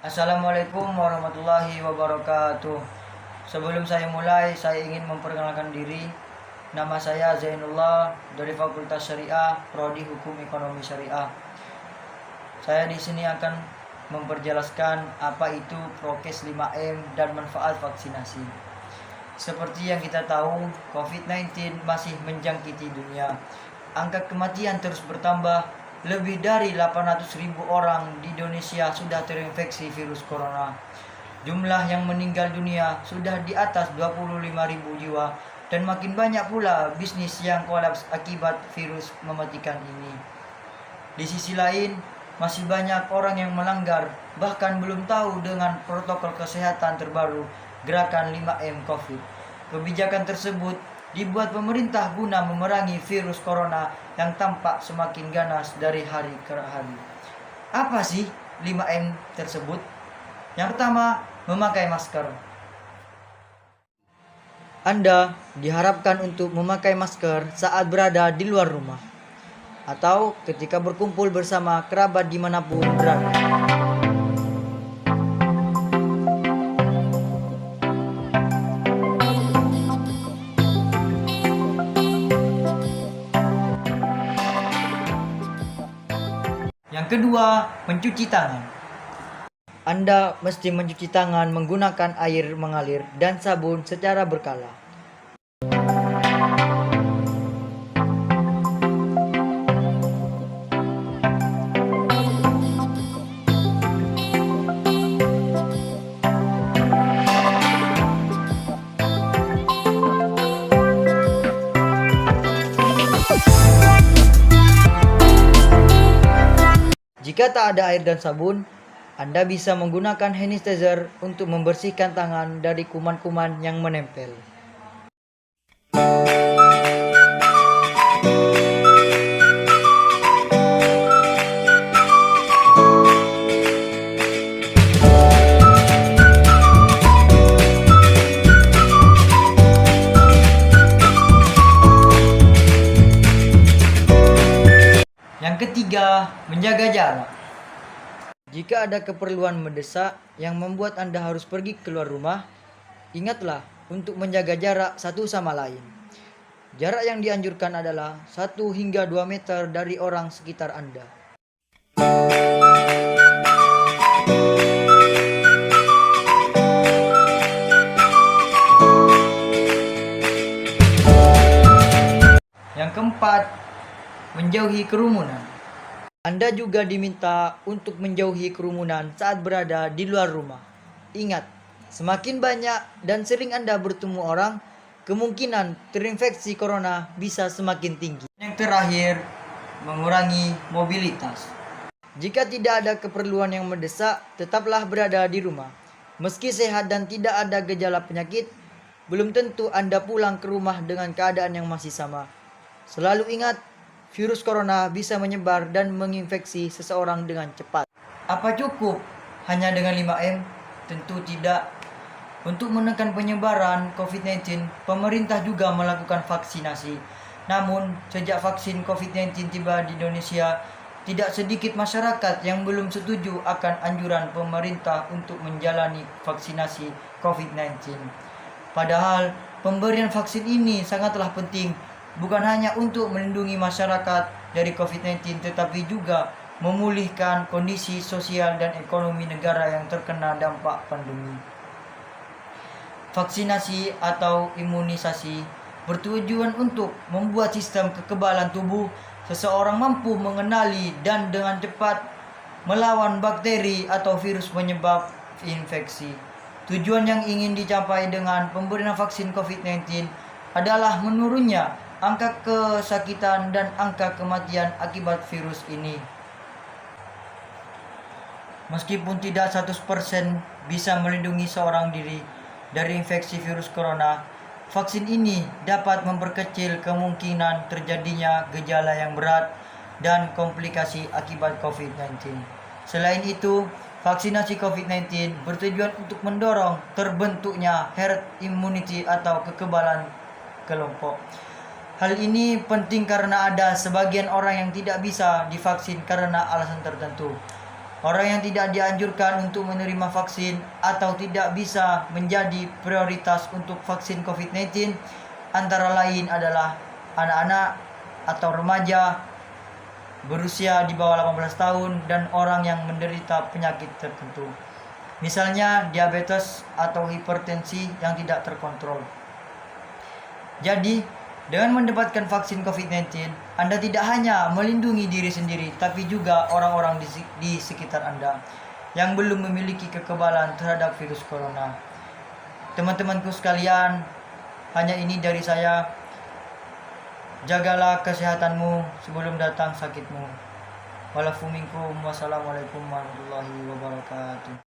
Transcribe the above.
Assalamualaikum warahmatullahi wabarakatuh. Sebelum saya mulai, saya ingin memperkenalkan diri. Nama saya Zainullah dari Fakultas Syariah, Prodi Hukum Ekonomi Syariah. Saya di sini akan memperjelaskan apa itu prokes 5M dan manfaat vaksinasi. Seperti yang kita tahu, COVID-19 masih menjangkiti dunia. Angka kematian terus bertambah. Lebih dari 800.000 orang di Indonesia sudah terinfeksi virus corona. Jumlah yang meninggal dunia sudah di atas 25.000 jiwa dan makin banyak pula bisnis yang kolaps akibat virus mematikan ini. Di sisi lain, masih banyak orang yang melanggar, bahkan belum tahu dengan protokol kesehatan terbaru gerakan 5M COVID. Kebijakan tersebut dibuat pemerintah guna memerangi virus corona yang tampak semakin ganas dari hari ke hari. Apa sih 5M tersebut? Yang pertama, memakai masker. Anda diharapkan untuk memakai masker saat berada di luar rumah atau ketika berkumpul bersama kerabat dimanapun berada. Yang kedua, mencuci tangan. Anda mesti mencuci tangan menggunakan air mengalir dan sabun secara berkala. Jika tak ada air dan sabun, Anda bisa menggunakan hand sanitizer untuk membersihkan tangan dari kuman-kuman yang menempel. Yang ketiga, menjaga jarak. Jika ada keperluan mendesak yang membuat Anda harus pergi keluar rumah, ingatlah untuk menjaga jarak satu sama lain. Jarak yang dianjurkan adalah 1 hingga 2 meter dari orang sekitar Anda. Yang keempat, menjauhi kerumunan. Anda juga diminta untuk menjauhi kerumunan saat berada di luar rumah. Ingat, semakin banyak dan sering Anda bertemu orang, kemungkinan terinfeksi corona bisa semakin tinggi. Yang terakhir, mengurangi mobilitas. Jika tidak ada keperluan yang mendesak, tetaplah berada di rumah. Meski sehat dan tidak ada gejala penyakit, belum tentu Anda pulang ke rumah dengan keadaan yang masih sama. Selalu ingat, virus corona bisa menyebar dan menginfeksi seseorang dengan cepat. Apa cukup hanya dengan 5M? Tentu tidak. Untuk menekan penyebaran COVID-19, pemerintah juga melakukan vaksinasi. Namun, sejak vaksin COVID-19 tiba di Indonesia, tidak sedikit masyarakat yang belum setuju akan anjuran pemerintah untuk menjalani vaksinasi COVID-19. Padahal, pemberian vaksin ini sangatlah penting, bukan hanya untuk melindungi masyarakat dari COVID-19, tetapi juga memulihkan kondisi sosial dan ekonomi negara yang terkena dampak pandemi. Vaksinasi atau imunisasi bertujuan untuk membuat sistem kekebalan tubuh seseorang mampu mengenali dan dengan cepat melawan bakteri atau virus penyebab infeksi. Tujuan yang ingin dicapai dengan pemberian vaksin COVID-19 adalah menurunnya angka kesakitan dan angka kematian akibat virus ini. Meskipun tidak 100% bisa melindungi seorang diri dari infeksi virus corona, vaksin ini dapat memperkecil kemungkinan terjadinya gejala yang berat dan komplikasi akibat COVID-19. Selain itu, vaksinasi COVID-19 bertujuan untuk mendorong terbentuknya herd immunity atau kekebalan kelompok. Hal ini penting karena ada sebagian orang yang tidak bisa divaksin karena alasan tertentu. Orang yang tidak dianjurkan untuk menerima vaksin atau tidak bisa menjadi prioritas untuk vaksin COVID-19 antara lain adalah anak-anak atau remaja berusia di bawah 18 tahun dan orang yang menderita penyakit tertentu. Misalnya diabetes atau hipertensi yang tidak terkontrol. Jadi, dengan mendapatkan vaksin COVID-19, Anda tidak hanya melindungi diri sendiri, tapi juga orang-orang di sekitar Anda yang belum memiliki kekebalan terhadap virus corona. Teman-temanku sekalian, hanya ini dari saya. Jagalah kesehatanmu sebelum datang sakitmu. Walafu minkum. Wassalamualaikum warahmatullahi wabarakatuh.